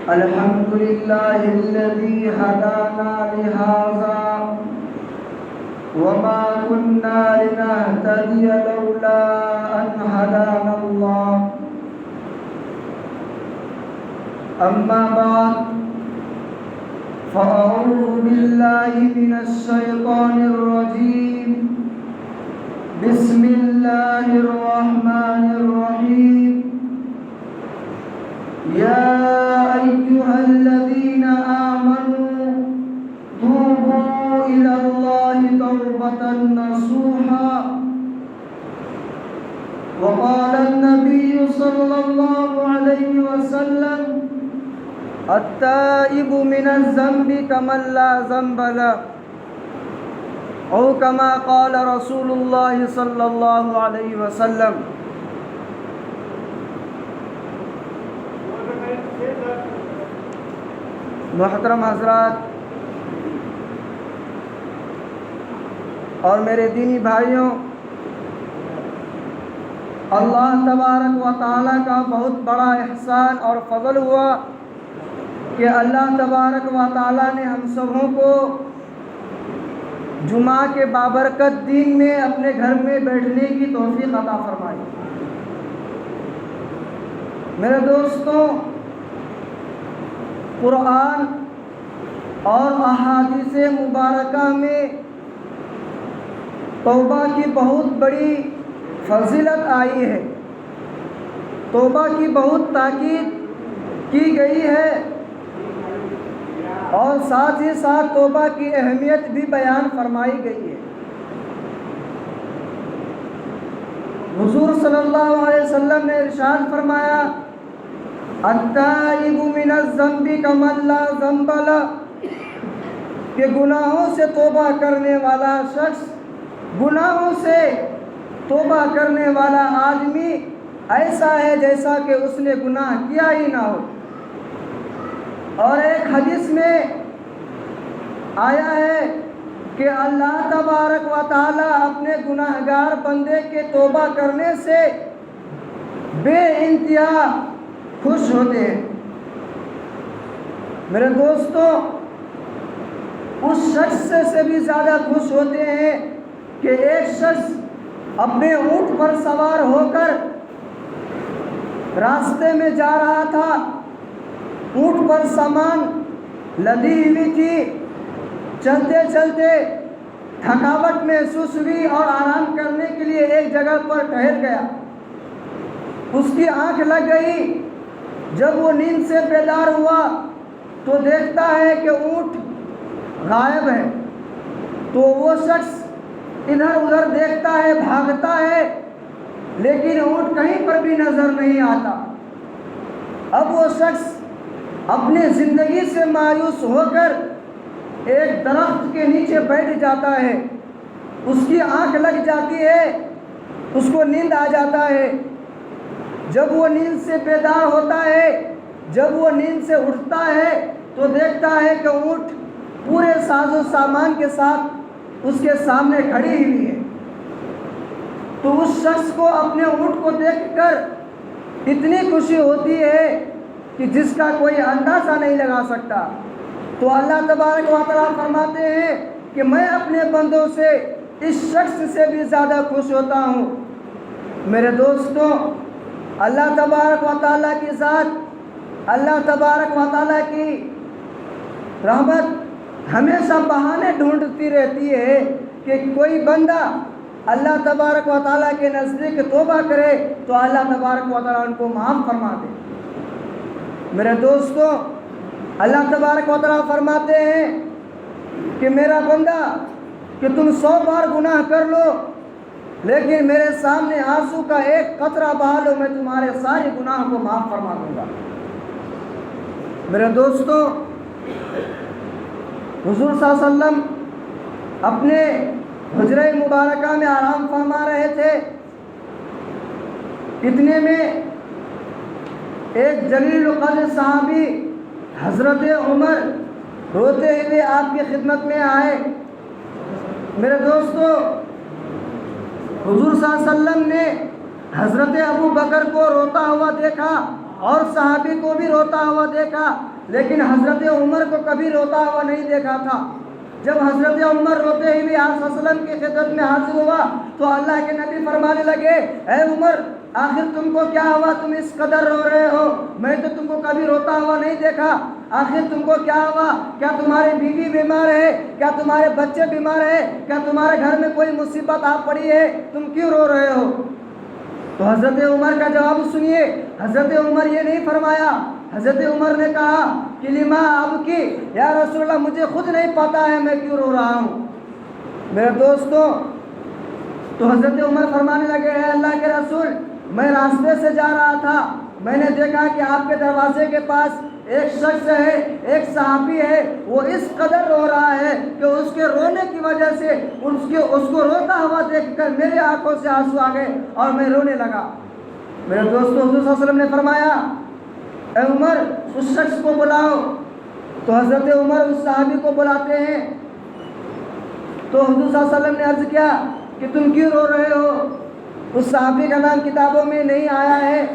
الحمد لله الذي هدانا لهذا وما كنا لنهتدي لولا أن هدانا الله أما بعد فأعوذ بالله من الشيطان الرجيم بسم الله الرحمن الرحيم يا أيها الذين آمنوا توبوا إلى الله توبة نصوحا وقال النبي صلى الله عليه وسلم التائب من الذنب كمن لا ذنب له أو كما قال رسول الله صلى الله عليه وسلم. محترم حضرات اور میرے دینی بھائیوں، اللہ تبارک و تعالیٰ کا بہت بڑا احسان اور فضل ہوا کہ اللہ تبارک و تعالیٰ نے ہم سبوں کو جمعہ کے بابرکت دن میں اپنے گھر میں بیٹھنے کی توفیق عطا فرمائی. میرے دوستوں، قرآن اور احادیث مبارکہ میں توبہ کی بہت بڑی فضیلت آئی ہے. توبہ کی بہت تاکید کی گئی ہے اور ساتھ ہی ساتھ توبہ کی اہمیت بھی بیان فرمائی گئی ہے. حضور صلی اللہ علیہ وسلم نے ارشاد فرمایا التائب من الذنب کمن لا ذنب له، کہ گناہوں سے توبہ کرنے والا شخص، گناہوں سے توبہ کرنے والا آدمی ایسا ہے جیسا کہ اس نے گناہ کیا ہی نہ ہو. اور ایک حدیث میں آیا ہے کہ اللہ تبارک و تعالی اپنے گناہگار بندے کے توبہ کرنے سے بے انتہا خوش ہوتے ہیں. میرے دوستوں، اس شخص سے بھی زیادہ خوش ہوتے ہیں کہ ایک شخص اپنے اونٹ پر سوار ہو کر راستے میں جا رہا تھا، اونٹ پر سامان لدی ہوئی تھی، چلتے چلتے تھکاوٹ محسوس ہوئی اور آرام کرنے کے لیے ایک جگہ پر ٹھہر گیا. اس کی آنکھ لگ گئی. جب وہ نیند سے بیدار ہوا تو دیکھتا ہے کہ اونٹ غائب ہے. تو وہ شخص ادھر ادھر دیکھتا ہے، بھاگتا ہے، لیکن اونٹ کہیں پر بھی نظر نہیں آتا. اب وہ شخص اپنے زندگی سے مایوس ہو کر ایک درخت کے نیچے بیٹھ جاتا ہے. اس کی آنکھ لگ جاتی ہے، اس کو نیند آ جاتا ہے. جب وہ نیند سے بیدار ہوتا ہے، جب وہ نیند سے اٹھتا ہے تو دیکھتا ہے کہ اونٹ پورے ساز و سامان کے ساتھ اس کے سامنے کھڑی ہوئی ہے. تو اس شخص کو اپنے اونٹ کو دیکھ کر اتنی خوشی ہوتی ہے کہ جس کا کوئی اندازہ نہیں لگا سکتا. تو اللہ تبارک و تعالیٰ فرماتے ہیں کہ میں اپنے بندوں سے اس شخص سے بھی زیادہ خوش ہوتا ہوں. میرے دوستوں، اللہ تبارک و تعالیٰ کی ذات، اللہ تبارک و تعالیٰ کی رحمت ہمیشہ بہانے ڈھونڈتی رہتی ہے کہ کوئی بندہ اللہ تبارک و تعالیٰ کے نزدیک توبہ کرے تو اللہ تبارک و تعالیٰ ان کو معاف فرما دے. میرے دوستوں، اللہ تبارک و تعالیٰ فرماتے ہیں کہ میرا بندہ کہ تم 100 بار گناہ کر لو لیکن میرے سامنے آنسو کا ایک قطرہ بہا لو، میں تمہارے سارے گناہ کو معاف فرما دوں گا. میرے دوستوں، حضور صلی اللہ علیہ وسلم اپنے حجرہ مبارکہ میں آرام فرما رہے تھے. اتنے میں ایک جلیل القدر صحابی حضرت عمر روتے ہوئے آپ کی خدمت میں آئے. میرے دوستو، حضور صلی اللہ علیہ وسلم نے حضرت ابو بکر کو روتا ہوا دیکھا اور صحابی کو بھی روتا ہوا دیکھا، لیکن حضرت عمر کو کبھی روتا ہوا نہیں دیکھا تھا۔ جب حضرت عمر روتے ہوئے آپ صلی اللہ علیہ وسلم کی خدمت میں حاضر ہوا تو اللہ کے نبی فرمانے لگے، اے عمر، آخر تم کو کیا ہوا؟ تم اس قدر رو رہے ہو؟ میں تو تم کو کبھی روتا ہوا نہیں دیکھا۔ آخر تم کو کیا ہوا؟ کیا تمہاری بیوی بیمار ہے؟ کیا تمہارے بچے بیمار ہیں؟ کیا تمہارے گھر میں کوئی مصیبت آ پڑی ہے؟ تم کیوں رو رہے ہو؟ تو حضرت عمر کا جواب سنیے۔ حضرت عمر یہ نہیں فرمایا، حضرت عمر نے کہا کہ لما ابکی، یا رسول اللہ مجھے خود نہیں پتا ہے میں کیوں رو رہا ہوں۔ میرے دوستوں، تو حضرت عمر فرمانے لگے، اے اللہ کے رسول، میں راستے سے جا رہا تھا، میں نے دیکھا کہ آپ کے دروازے کے پاس ایک شخص ہے، ایک صحابی ہے، وہ اس قدر رو رہا ہے کہ اس کے رونے کی وجہ سے اس کو روتا ہوا دیکھ کر میرے آنکھوں سے آنسو آ گئے اور میں رونے لگا۔ میرے دوستوں، حضور صلی اللہ علیہ وسلم نے فرمایا، اے عمر، اس شخص کو بلاؤ۔ تو حضرت عمر اس صحابی کو بلاتے ہیں۔ تو حضور صلی اللہ علیہ وسلم نے عرض کیا کہ تم کیوں رو رہے ہو؟ اس صحابی کا نام کتابوں میں نہیں آیا ہے،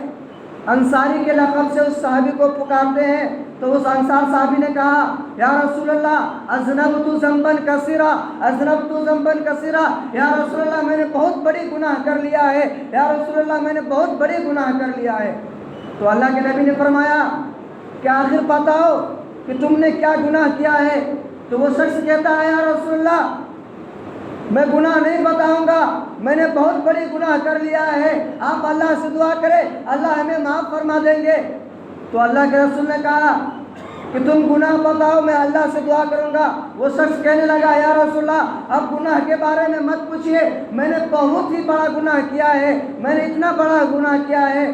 انصاری کے لقب سے اس صحابی کو پکارتے ہیں۔ تو اس انصار صحابی نے کہا، یا رسول اللہ اذنبت ذنبا کثیرا، اذنبت ذنبا کثیرا، یا رسول اللہ میں نے بہت بڑی گناہ کر لیا ہے، یا رسول اللہ میں نے بہت بڑی گناہ کر لیا ہے۔ تو اللہ کے نبی نے فرمایا کہ آخر بتاؤ کہ تم نے کیا گناہ کیا ہے؟ تو وہ شخص کہتا ہے، یا رسول اللہ میں گناہ نہیں بتاؤں گا، میں نے بہت بڑی گناہ کر لیا ہے، آپ اللہ سے دعا کریں، اللہ ہمیں معاف فرما دیں گے۔ تو اللہ کے رسول نے کہا کہ تم گناہ بتاؤ، میں اللہ سے دعا کروں گا۔ وہ شخص کہنے لگا، یا رسول اللہ اب گناہ کے بارے میں مت پوچھیے، میں نے بہت ہی بڑا گناہ کیا ہے، میں نے اتنا بڑا گناہ کیا ہے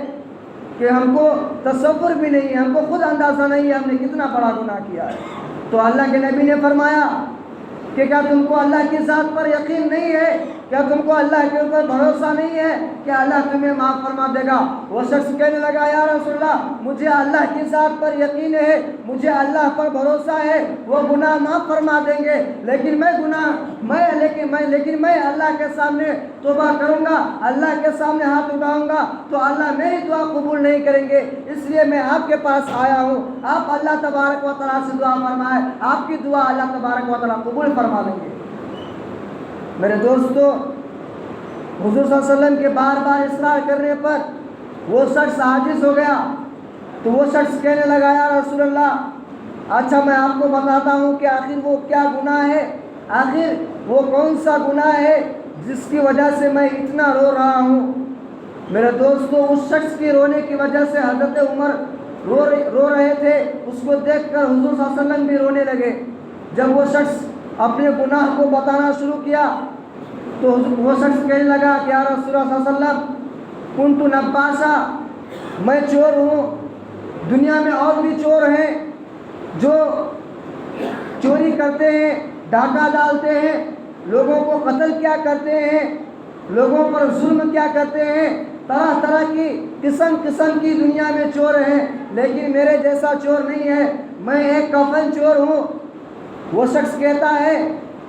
کہ ہم کو تصور بھی نہیں ہے، ہم کو خود اندازہ نہیں ہے ہم نے کتنا بڑا گناہ کیا ہے۔ تو اللہ کے نبی نے فرمایا کہ کیا تم کو اللہ کی ذات پر یقین نہیں ہے؟ کیا تم کو اللہ کے اوپر بھروسہ نہیں ہے کہ اللہ تمہیں معاف فرما دے گا؟ وہ شخص کہنے لگا، یا رسول اللہ مجھے اللہ کی ذات پر یقین ہے، مجھے اللہ پر بھروسہ ہے، وہ گناہ معاف فرما دیں گے، لیکن میں اللہ کے سامنے توبہ کروں گا، اللہ کے سامنے ہاتھ اٹھاؤں گا تو اللہ میری دعا قبول نہیں کریں گے، اس لیے میں آپ کے پاس آیا ہوں، آپ اللہ تبارک و تعالیٰ سے دعا فرمائیں، آپ کی دعا اللہ تبارک و تعالیٰ قبول فرما دیں گے۔ میرے دوستو، حضور صلی اللہ علیہ وسلم کے بار بار اصرار کرنے پر وہ شخص عاجز ہو گیا۔ تو وہ شخص کہنے لگا، یا رسول اللہ اچھا میں آپ کو بتاتا ہوں کہ آخر وہ کیا گناہ ہے، آخر وہ کون سا گناہ ہے جس کی وجہ سے میں اتنا رو رہا ہوں۔ میرے دوستو، اس شخص کی رونے کی وجہ سے حضرت عمر رو رہے تھے، اس کو دیکھ کر حضور صلی اللہ علیہ وسلم بھی رونے لگے۔ جب وہ شخص اپنے گناہ کو بتانا شروع کیا تو وہ شخص کہنے لگا کہ یا رسول اللہ صلی اللہ علیہ وسلم کنت نباشا، میں چور ہوں، دنیا میں اور بھی چور ہیں جو چوری کرتے ہیں، ڈاکہ ڈالتے ہیں، لوگوں کو قتل کیا کرتے ہیں، لوگوں پر ظلم کیا کرتے ہیں، طرح طرح کی قسم کی دنیا میں چور ہیں، لیکن میرے جیسا چور نہیں ہے، میں ایک کفن چور ہوں۔ وہ شخص کہتا ہے،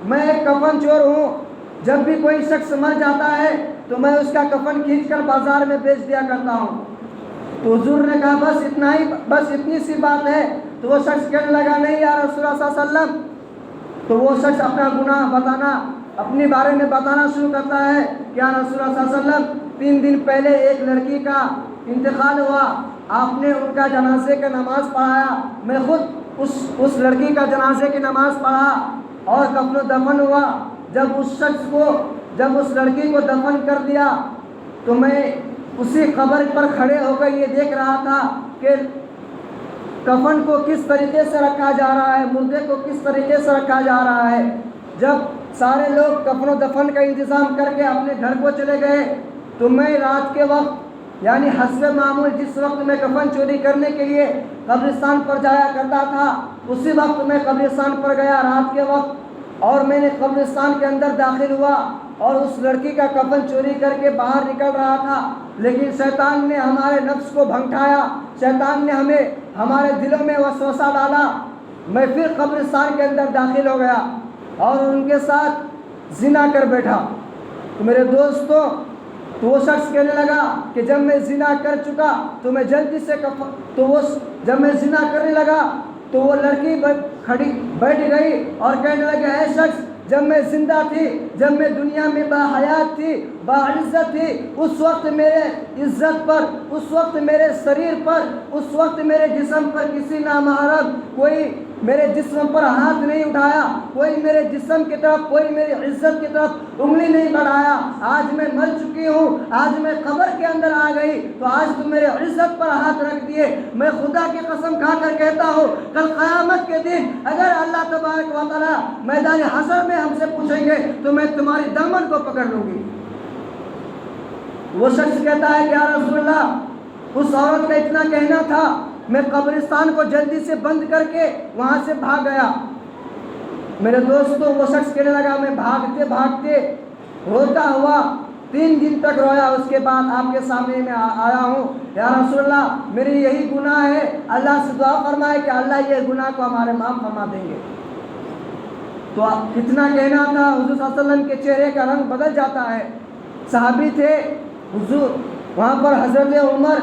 میں ایک کفن چور ہوں، جب بھی کوئی شخص مر جاتا ہے تو میں اس کا کفن کھینچ کر بازار میں بیچ دیا کرتا ہوں۔ تو حضور نے کہا بس اتنی سی بات ہے۔ تو وہ شخص کہنے لگا، نہیں یا رسول اللہ صلی اللہ علیہ وسلم۔ تو وہ شخص اپنا گناہ بتانا، اپنے بارے میں بتانا شروع کرتا ہے کہ یا رسول اللہ صلی اللہ علیہ وسلم 3 دن پہلے ایک لڑکی کا انتقال ہوا، آپ نے ان کا جنازے کا نماز پڑھایا، میں خود اس لڑکی کا جنازے کی نماز پڑھا اور کفن و دفن ہوا۔ جب اس لڑکی کو دفن کر دیا تو میں اسی قبر پر کھڑے ہو کر یہ دیکھ رہا تھا کہ کفن کو کس طریقے سے رکھا جا رہا ہے، مردے کو کس طریقے سے رکھا جا رہا ہے۔ جب سارے لوگ کفن و دفن کا انتظام کر کے اپنے گھر کو چلے گئے تو میں رات کے وقت یعنی حسب معمول جس وقت میں کفن چوری کرنے کے لیے قبرستان پر جایا کرتا تھا، اسی وقت میں قبرستان پر گیا رات کے وقت، اور میں نے قبرستان کے اندر داخل ہوا اور اس لڑکی کا کفن چوری کر کے باہر نکل رہا تھا، لیکن شیطان نے ہمارے نفس کو بھٹکایا، شیطان نے ہمارے دلوں میں وسوسہ ڈالا۔ میں پھر قبرستان کے اندر داخل ہو گیا اور ان کے ساتھ زنا کر بیٹھا۔ تو میرے دوستو، تو وہ شخص کہنے لگا کہ جب میں زنا کر چکا تو میں جلدی سے جب میں زنا کرنے لگا تو وہ لڑکی بیٹھ گئی اور کہنے لگا اے شخص جب میں زندہ تھی، جب میں دنیا میں باحیات تھی، باعزت تھی، اس وقت میرے عزت پر، اس وقت میرے شریر پر، اس وقت میرے جسم پر کسی نامحرم کوئی میرے جسم پر ہاتھ نہیں اٹھایا، کوئی میرے جسم کی طرف، کوئی میری عزت کی طرف انگلی نہیں بڑھایا۔ آج میں مر چکی ہوں، آج میں قبر کے اندر آ گئی تو آج تم میرے عزت پر ہاتھ رکھ دیے۔ میں خدا کی قسم کھا کر کہتا ہوں کل قیامت کے دن اگر اللہ تبارک و تعالیٰ میدان حشر میں ہم سے پوچھیں گے تو میں تمہاری دامن کو پکڑ لوں گی۔ وہ شخص کہتا ہے کہ یا رسول اللہ اس عورت کا اتنا کہنا تھا، میں قبرستان کو جلدی سے بند کر کے وہاں سے بھاگ گیا۔ میرے دوستو وہ شخص کہنے لگا میں بھاگتے بھاگتے روتا ہوا 3 دن تک رویا، اس کے بعد آپ کے سامنے میں آیا ہوں۔ یا رسول اللہ میری یہی گناہ ہے، اللہ سے دعا فرمائے کہ اللہ یہ گناہ کو ہمارے معاف فرما دیں گے۔ تو کتنا کہنا تھا، حضور صلی اللہ علیہ وسلم کے چہرے کا رنگ بدل جاتا ہے۔ صحابی تھے حضور، وہاں پر حضرت عمر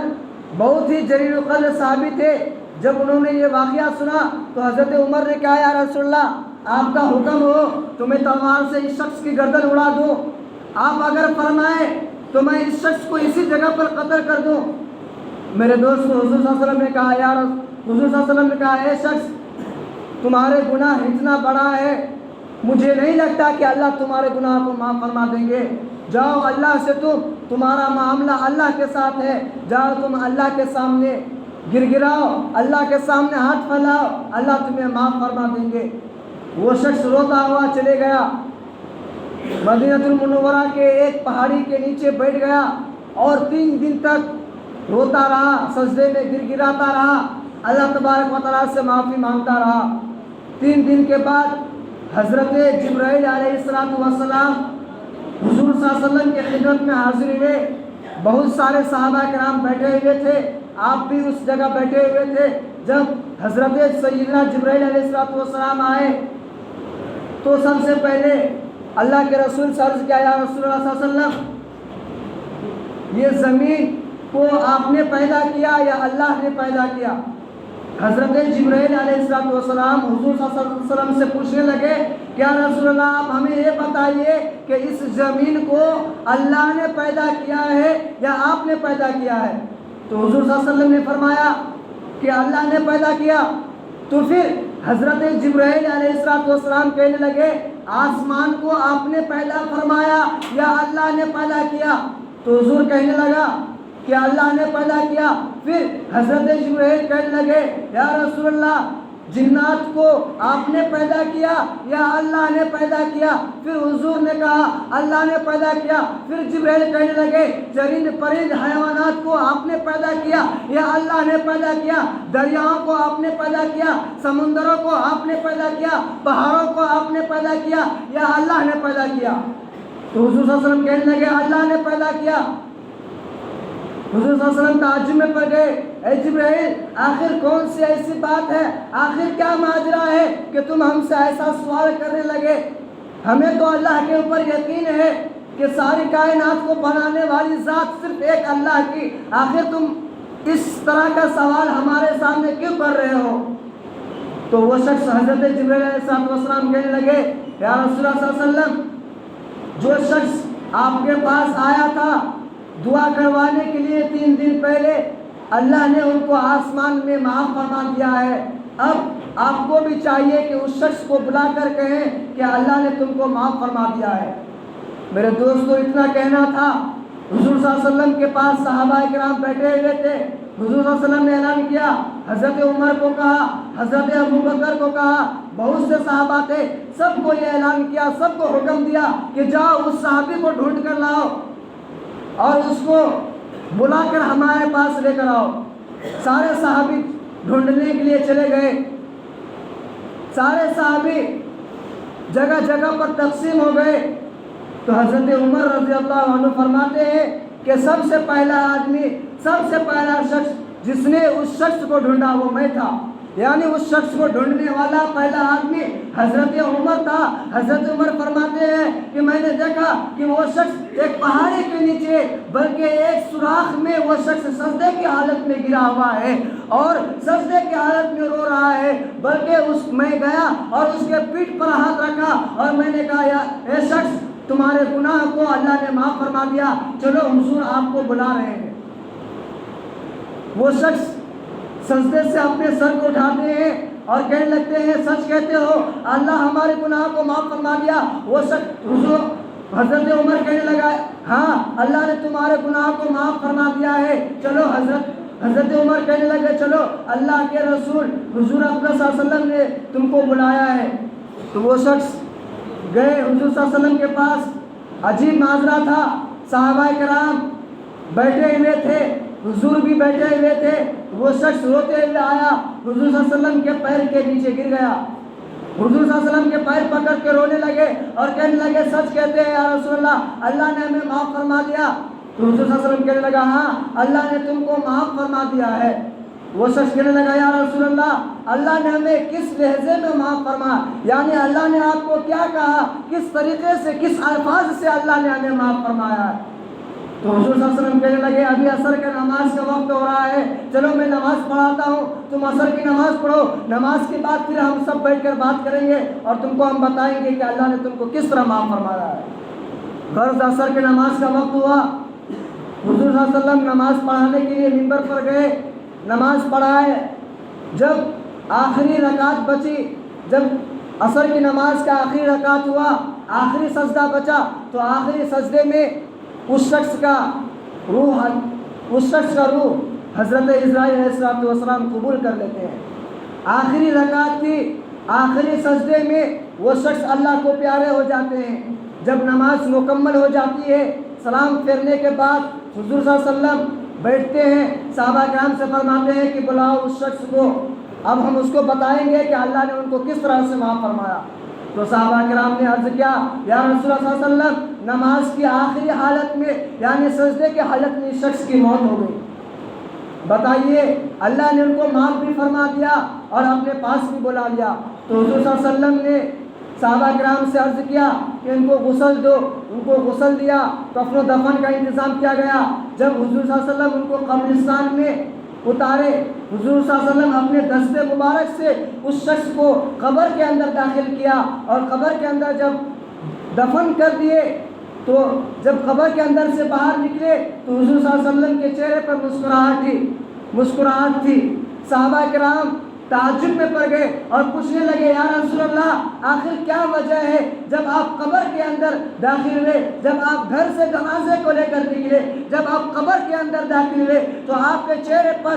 بہت ہی جلیل القدر صحابی تھے۔ جب انہوں نے یہ واقعہ سنا تو حضرت عمر نے کہا یا رسول اللہ آپ کا حکم ہو تو میں تلوار سے اس شخص کی گردن اڑا دوں، آپ اگر فرمائیں تو میں اس شخص کو اسی جگہ پر قتل کر دوں۔ میرے دوست حضور صلی اللہ علیہ وسلم نے کہا حضور صلی اللہ علیہ وسلم نے کہا اے شخص تمہارے گناہ اتنا بڑا ہے، مجھے نہیں لگتا کہ اللہ تمہارے گناہ کو معاف فرما دیں گے۔ جاؤ اللہ سے تمہارا معاملہ اللہ کے ساتھ ہے، جاؤ تم اللہ کے سامنے گر گراؤ، اللہ کے سامنے ہاتھ پھیلاؤ، اللہ تمہیں معاف فرما دیں گے۔ وہ شخص روتا ہوا چلے گیا، مدینہ المنورہ کے ایک پہاڑی کے نیچے بیٹھ گیا اور 3 دن تک روتا رہا، سجدے میں گر گراتا رہا، اللہ تبارک و تعالیٰ سے معافی مانگتا رہا۔ 3 دن کے بعد حضرت جبرائیل علیہ السلام حضور صلی اللہ علیہ وسلم کی خدمت میں حاضر ہوئے۔ بہت سارے صحابہ کرام بیٹھے ہوئے تھے، آپ بھی اس جگہ بیٹھے ہوئے تھے۔ جب حضرت سیدنا جبرائیل علیہ السلام آئے تو سب سے پہلے اللہ کے رسول سے عرض کیا یا رسول اللہ صلی اللہ علیہ وسلم یہ زمین کو آپ نے پیدا کیا یا اللہ نے پیدا کیا؟ حضرت جبرائیل علیہ السلام حضور صلی اللہ علیہ وسلم سے پوچھنے لگے کہ یا رسول اللہ آپ ہمیں یہ بتائیے کہ اس زمین کو اللہ نے پیدا کیا ہے یا آپ نے پیدا کیا ہے؟ تو حضور صلی اللہ علیہ وسلم نے فرمایا کہ اللہ نے پیدا کیا۔ تو پھر حضرت جبرائیل علیہ السلام کہنے لگے آسمان کو آپ نے پیدا فرمایا یا اللہ نے پیدا کیا؟ تو حضور کہنے لگا کہ اللہ نے پیدا کیا۔ پھر حضرت جبرائیل کہنے لگے یا رسول اللہ جنات کو آپ نے پیدا کیا یا اللہ نے پیدا کیا؟ پھر حضور نے کہا اللہ نے پیدا کیا۔ پھر جبرائیل کہنے لگے چرند پرند حیوانات کو آپ نے پیدا کیا یا اللہ نے پیدا کیا؟ دریاؤں کو آپ نے پیدا کیا، سمندروں کو آپ نے پیدا کیا، پہاڑوں کو آپ نے پیدا کیا یا اللہ نے پیدا کیا؟ تو حضور صلی اللہ علیہ وسلم کہنے لگے اللہ نے پیدا کیا۔ حضور صلی اللہ علیہ وسلم تعجب میں پڑ گئے، اے جبرائیل آخر کون سی ایسی بات ہے، آخر کیا ماجرا ہے کہ تم ہم سے ایسا سوال کرنے لگے؟ ہمیں تو اللہ کے اوپر یقین ہے کہ ساری کائنات کو بنانے والی ذات صرف ایک اللہ کی، آخر تم اس طرح کا سوال ہمارے سامنے کیوں کر رہے ہو؟ تو وہ شخص حضرت جبرائیل علیہ السلام کہنے لگے یا رسول اللہ صلی اللہ علیہ وسلم جو شخص آپ کے پاس آیا تھا دعا کروانے کے لیے 3 دن پہلے اللہ نے ان کو آسمان میں معاف فرما دیا ہے، اب آپ کو بھی چاہیے کہ اس شخص کو بلا کر کہیں کہ اللہ نے تم کو معاف فرما دیا ہے۔ میرے دوستو اتنا کہنا تھا، حضور صلی اللہ علیہ وسلم کے پاس صحابہ کرام بیٹھے ہوئے تھے، حضور صلی اللہ علیہ وسلم نے اعلان کیا، حضرت عمر کو کہا، حضرت ابوبکر کو کہا، بہت سے صحابہ تھے، سب کو یہ اعلان کیا، سب کو حکم دیا کہ جاؤ اس صحابی کو ڈھونڈ کر لاؤ اور اس کو بلا کر ہمارے پاس لے کر آؤ۔ سارے صحابی ڈھونڈنے کے لیے چلے گئے، سارے صحابی جگہ جگہ پر تقسیم ہو گئے۔ تو حضرت عمر رضی اللہ عنہ فرماتے ہیں کہ سب سے پہلا آدمی، سب سے پہلا شخص جس نے اس شخص کو ڈھونڈا وہ میں تھا۔ یعنی اس شخص کو ڈھونڈنے والا پہلا آدمی حضرت عمر تھا۔ حضرت عمر فرماتے ہیں کہ میں نے دیکھا کہ وہ شخص ایک پہاڑی کے نیچے بلکہ ایک سوراخ میں وہ شخص سجدے کی حالت میں گرا ہوا ہے اور سجدے کی حالت میں رو رہا ہے، بلکہ میں گیا اور اس کے پیٹھ پر ہاتھ رکھا اور میں نے کہا اے شخص تمہارے گناہ کو اللہ نے معاف فرما دیا، چلو حضور آپ کو بلا رہے ہیں۔ وہ شخص سجدے سے اپنے سر کو اٹھاتے ہیں اور کہنے لگتے ہیں سچ کہتے ہو اللہ ہمارے گناہ کو معاف فرما دیا۔ وہ شخص حضرت عمر کہنے لگا ہاں اللہ نے تمہارے گناہ کو معاف فرما دیا ہے، چلو حضرت عمر کہنے لگے چلو اللہ کے رسول حضور اکرم صلی اللہ علیہ وسلم نے تم کو بلایا ہے۔ تو وہ شخص گئے حضور صلی اللہ علیہ وسلم کے پاس، عجیب معاذرہ تھا، صحابہ کرام بیٹھے ہوئے تھے، حضور بھی بیٹھے ہوئے تھے۔ وہ شخص روتے ہوئے آیا، حضور صلی اللہ علیہ وسلم کے پیر کے نیچے گر گیا، حضور صلی اللہ علیہ وسلم کے پیر پکڑ کے رونے لگے اور کہنے لگے سچ کہتے ہیں یا رسول اللہ اللہ نے ہمیں معاف فرما دیا۔ تو حضور صلی اللہ علیہ وسلم کہنے لگا ہاں اللہ نے تم کو معاف فرما دیا ہے۔ وہ شخص کہنے لگا یا رسول اللہ نے ہمیں کس لہجے میں معاف فرما، یعنی اللہ نے آپ کو کیا کہا، کس طریقے سے کس الفاظ سے اللہ نے ہمیں معاف فرمایا ہے۔ تو حضور صلی اللہ علیہ وسلم کہنے لگے ابھی عصر کے نماز کا وقت ہو رہا ہے، چلو میں نماز پڑھاتا ہوں، تم عصر کی نماز پڑھو، نماز کے بعد پھر ہم سب بیٹھ کر بات کریں گے اور تم کو ہم بتائیں گے کہ اللہ نے تم کو کس طرح معاف فرمایا ہے۔ فرض عصر کے نماز کا وقت ہوا، حضور صلی اللہ علیہ وسلم نماز پڑھانے کے لیے منبر پر گئے، نماز پڑھائے۔ جب آخری رکعت بچی، جب عصر کی نماز کا آخری رکعت ہوا، آخری سجدہ بچا، تو آخری سجدے میں اس شخص کا روح حضرت اسرائیل علیہ السلام قبول کر لیتے ہیں۔ آخری رکعت تھی، آخری سجدے میں وہ شخص اللہ کو پیارے ہو جاتے ہیں۔ جب نماز مکمل ہو جاتی ہے، سلام پھیرنے کے بعد حضور صلی اللہ علیہ وسلم بیٹھتے ہیں، صحابہ کرام سے فرماتے ہیں کہ بلاؤ اس شخص کو، اب ہم اس کو بتائیں گے کہ اللہ نے ان کو کس طرح سے معاف فرمایا۔ تو صحابہ کرام نے عرض کیا یا رسول اللہ صلی اللہ علیہ وسلم نماز کی آخری حالت میں یعنی سجدے کی حالت میں اس شخص کی موت ہو گئی، بتائیے اللہ نے ان کو معاف بھی فرما دیا اور اپنے پاس بھی بلا لیا۔ تو حضور صلی اللہ علیہ وسلم نے صحابہ کرام سے عرض کیا کہ ان کو غسل دو، ان کو غسل دیا، کفن و دفن کا انتظام کیا گیا۔ جب حضور صلی اللہ علیہ وسلم ان کو قبرستان میں اتارے، حضور صلی اللہ علیہ وسلم اپنے دست مبارک سے اس شخص کو قبر کے اندر داخل کیا اور قبر کے اندر جب دفن کر دیے تو جب قبر کے اندر سے باہر نکلے تو حضور صلی اللہ علیہ وسلم کے چہرے پر مسکراہٹ تھی۔ صحابہ کرام تعجب میں پڑ گئے اور پوچھنے لگے یا رسول اللہ آخر کیا وجہ ہے، جب آپ قبر کے اندر داخل ہوئے، جب آپ گھر سے جنازے کو لے کر نکلے، جب آپ قبر کے اندر داخل ہوئے تو آپ کے چہرے پر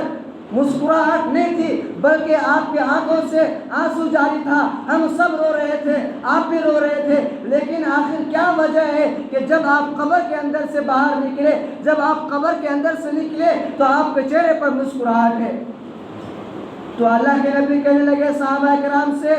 مسکراہٹ نہیں تھی بلکہ آپ کی آنکھوں سے آنسو جاری تھا، ہم سب رو رہے تھے، آپ بھی رو رہے تھے، لیکن آخر کیا وجہ ہے کہ جب آپ قبر کے اندر سے باہر نکلے، جب آپ قبر کے اندر سے نکلے تو آپ کے چہرے پر مسکراہٹ ہے؟ تو اللہ کے نبی کہنے لگے صحابہ کرام سے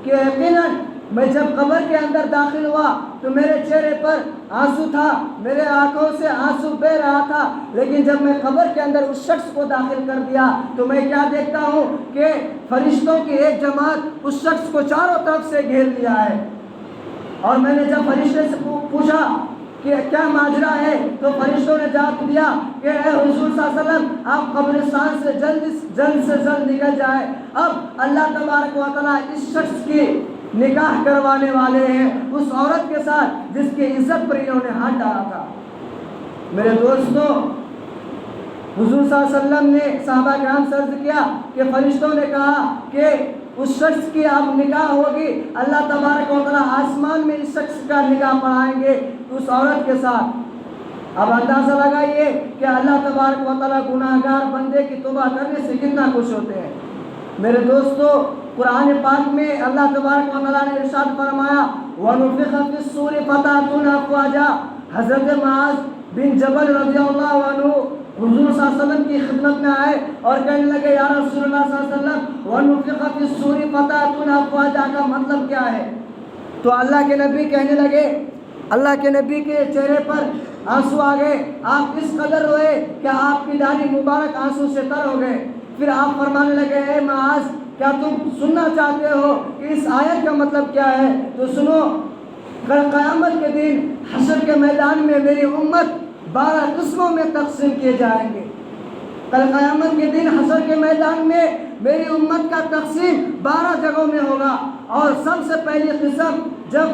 کہ یقیناً میں جب قبر کے اندر داخل ہوا تو میرے چہرے پر آنسو تھا، میرے آنکھوں سے آنسو بہ رہا تھا، لیکن جب میں قبر کے اندر اس شخص کو داخل کر دیا تو میں کیا دیکھتا ہوں کہ فرشتوں کی ایک جماعت اس شخص کو چاروں طرف سے گھیر لیا ہے۔ اور میں نے جب فرشتے سے پوچھا کہ کیا ماجرا ہے تو فرشتوں نے جواب دیا کہ اے حضور صلی اللہ علیہ وسلم آپ قبرستان سے جلد سے جلد نکل جائے، اب اللہ تبارک و تعالیٰ اس شخص کی نکاح کروانے والے ہیں اس عورت کے ساتھ جس کی عزت پر انہوں نے ہاتھ ڈالا تھا۔ میرے دوستوں، حضور صلی اللہ علیہ وسلم نے صحابہ کرام سے عرض کیا کہ فرشتوں نے کہا کہ اس شخص کی اب نکاح ہوگی، اللہ تبارک و تعالیٰ آسمان میں اس شخص کا نکاح پڑھائیں گے اس عورت کے ساتھ۔ اب اندازہ لگائیے کہ اللہ تبارک و تعالیٰ گناہگار بندے کی توبہ کرنے سے کتنا خوش ہوتے ہیں۔ میرے دوستو، قرآن پاک میں اللہ تبارک و تعالیٰ نے ارشاد فرمایا وَنُفِخَ فِي الصُّورِ فَتَأْتُونَ أَفْوَاجًا۔ حضرت معاذ بن جبل رضی اللہ عنہ حضور صلی اللہ علیہ وسلم کی خدمت میں آئے اور کہنے لگے یا رسول اللہ صلی اللہ علیہ وسلم وَنُفِخَ فِي الصُّورِ فَتَأْتُونَ أَفْوَاجًا کا مطلب کیا ہے؟ تو اللہ کے نبی کہنے لگے، اللہ کے نبی کے چہرے پر آنسو آ گئے، آپ اس قدر روئے کہ آپ کی داڑھی مبارک آنسو سے تر ہو گئے۔ پھر آپ فرمانے لگے اے معاذ کیا تم سننا چاہتے ہو کہ اس آیت کا مطلب کیا ہے؟ تو سنو، کل قیامت کے دن حشر کے میدان میں میری امت 12 قسموں میں تقسیم کیے جائیں گے۔ کل قیامت کے دن حشر کے میدان میں میری امت کا تقسیم 12 جگہوں میں ہوگا، اور سب سے پہلی قسم جب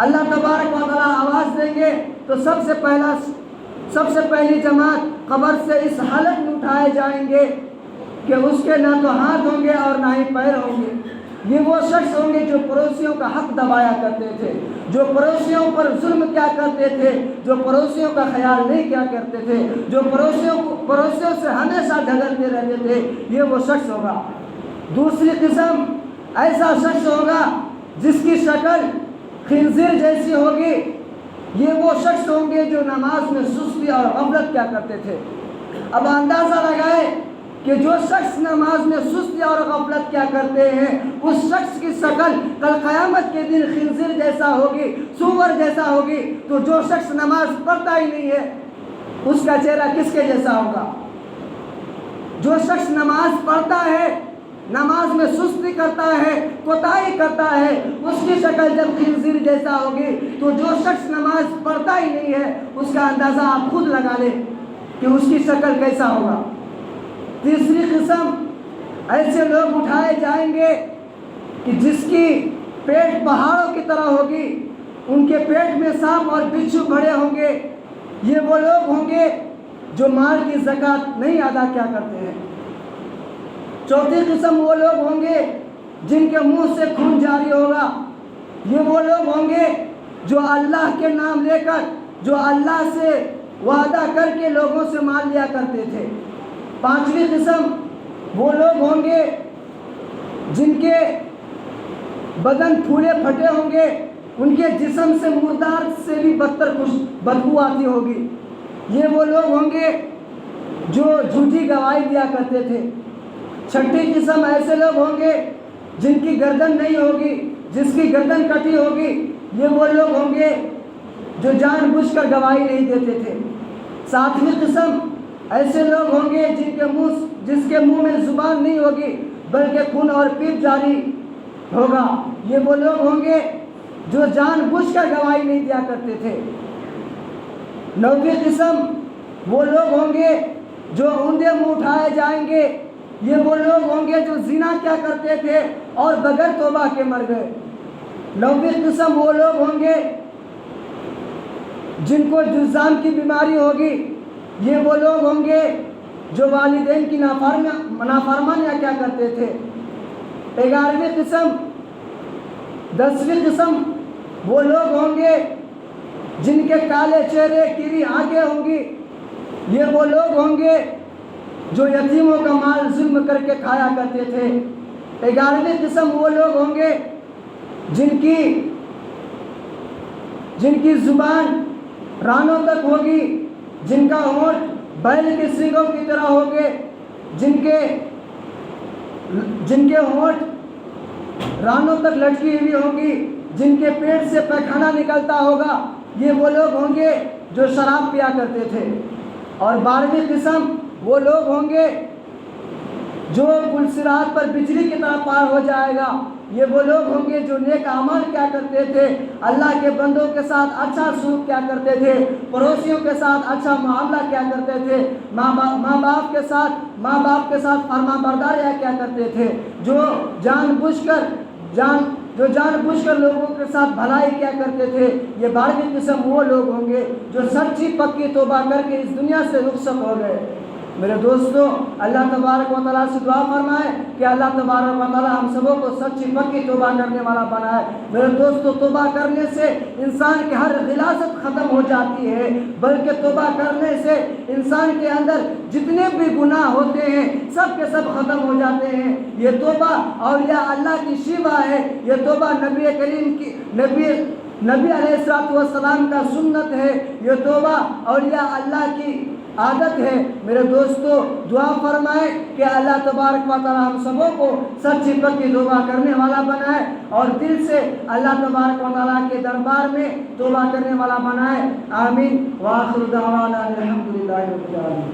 اللہ تبارک و تعالیٰ آواز دیں گے تو سب سے پہلی جماعت قبر سے اس حالت میں اٹھائے جائیں گے کہ اس کے نہ تو ہاتھ ہوں گے اور نہ ہی پیر ہوں گے۔ یہ وہ شخص ہوں گے جو پڑوسیوں کا حق دبایا کرتے تھے، جو پڑوسیوں پر ظلم کیا کرتے تھے، جو پڑوسیوں کا خیال نہیں کیا کرتے تھے، جو پڑوسیوں سے ہمیشہ جھگڑتے رہتے تھے، یہ وہ شخص ہوگا۔ دوسری قسم ایسا شخص ہوگا جس کی شکل خنزیر جیسی ہوگی۔ یہ وہ شخص ہوں گے جو نماز میں سستی اور غفلت کیا کرتے تھے۔ اب اندازہ لگائے کہ جو شخص نماز میں سستی اور غفلت کیا کرتے ہیں، اس شخص کی شکل کل قیامت کے دن خنزیر جیسا ہوگی، سور جیسا ہوگی، تو جو شخص نماز پڑھتا ہی نہیں ہے اس کا چہرہ کس کے جیسا ہوگا؟ جو شخص نماز پڑھتا ہے، نماز میں سستی کرتا ہے، کوتاہی کرتا ہے، اس کی شکل جب خنزیر جیسا ہوگی، تو جو شخص نماز پڑھتا ہی نہیں ہے اس کا اندازہ آپ خود لگا لیں کہ اس کی شکل کیسا ہوگا۔ تیسری قسم ایسے لوگ اٹھائے جائیں گے کہ جس کی پیٹ پہاڑوں کی طرح ہوگی، ان کے پیٹ میں سانپ اور بچھو بھرے ہوں گے۔ یہ وہ لوگ ہوں گے جو مال کی زکوٰۃ نہیں ادا کیا کرتے ہیں۔ چوتھی قسم وہ لوگ ہوں گے جن کے منہ سے خون جاری ہوگا۔ یہ وہ لوگ ہوں گے جو اللہ کے نام لے کر، جو اللہ سے وعدہ کر کے لوگوں سے مال لیا کرتے تھے۔ پانچویں قسم وہ لوگ ہوں گے جن کے بدن پھولے پھٹے ہوں گے، ان کے جسم سے مردار سے بھی بدتر بدبو آتی ہوگی۔ یہ وہ لوگ ہوں گے جو جھوٹی گواہی دیا کرتے تھے۔ چھٹی قسم ایسے لوگ ہوں گے جن کی گردن نہیں ہوگی، جس کی گردن کٹی ہوگی۔ یہ وہ لوگ ہوں گے جو جان بوجھ کر گواہی نہیں دیتے تھے۔ ساتویں قسم ایسے لوگ ہوں گے جس کے منہ میں زبان نہیں ہوگی بلکہ خون اور پیپ جاری ہوگا۔ یہ وہ لوگ ہوں گے جو جان بوجھ کر گواہی نہیں دیا کرتے تھے۔ نویں قسم وہ لوگ ہوں گے جو اوندے منہ اٹھائے جائیں گے۔ یہ وہ لوگ ہوں گے جو زنا کیا کرتے تھے اور بغیر توبہ کے مر گئے۔ نویں قسم وہ لوگ ہوں گے جن کو جذام کی بیماری ہوگی۔ یہ وہ لوگ ہوں گے جو والدین کی نافرمانیاں کیا کرتے تھے۔ 11ویں قسم 10ویں قسم وہ لوگ ہوں گے جن کے کالے چہرے، کیری آنکھیں ہوں گی۔ یہ وہ لوگ ہوں گے جو یتیموں کا مال ظلم کر کے کھایا کرتے تھے۔ 11ویں قسم وہ لوگ ہوں گے جن کی زبان رانوں تک ہوگی، جن کا ہونٹ بیل کے سینگوں کی طرح ہوگے، جن کے ہونٹ رانوں تک لٹکی ہوئی ہوگی، جن کے پیٹ سے پیخانہ نکلتا ہوگا۔ یہ وہ لوگ ہوں گے جو شراب پیا کرتے تھے۔ اور 12ویں قسم وہ لوگ ہوں گے جو پل صراط پر بجلی کی طرح پار ہو جائے گا۔ یہ وہ لوگ ہوں گے جو نیک اعمال کیا کرتے تھے، اللہ کے بندوں کے ساتھ اچھا سلوک کیا کرتے تھے، پڑوسیوں کے ساتھ اچھا معاملہ کیا کرتے تھے، ماں باپ کے ساتھ فرما برداریاں کیا کرتے تھے، جو جان بوجھ کر لوگوں کے ساتھ بھلائی کیا کرتے تھے۔ یہ 12ویں قسم وہ لوگ ہوں گے جو سچی پکی توبہ کر کے اس دنیا سے رخصت ہو گئے۔ میرے دوستو، اللہ تبارک و تعالیٰ سے دعا فرمائے کہ اللہ تبارک و تعالیٰ ہم سبوں کو سچی پکی توبہ کرنے والا بنائے۔ میرے دوستو، توبہ کرنے سے انسان کی ہر غلاظت ختم ہو جاتی ہے، بلکہ توبہ کرنے سے انسان کے اندر جتنے بھی گناہ ہوتے ہیں سب کے سب ختم ہو جاتے ہیں۔ یہ توبہ اولیاء اللہ کی شیوہ ہے۔ یہ توبہ نبی علیہ السلام کا سنت ہے۔ یہ توبہ اولیاء اللہ کی عادت ہے۔ میرے دوستو، دعا فرمائے کہ اللہ تبارک و تعالی ہم سبوں کو سچی پکی توبہ کرنے والا بنائے اور دل سے اللہ تبارک و تعالی کے دربار میں توبہ کرنے والا بنائے۔ آمین۔ وآخر دعوانا الحمدللہ رب العالمین۔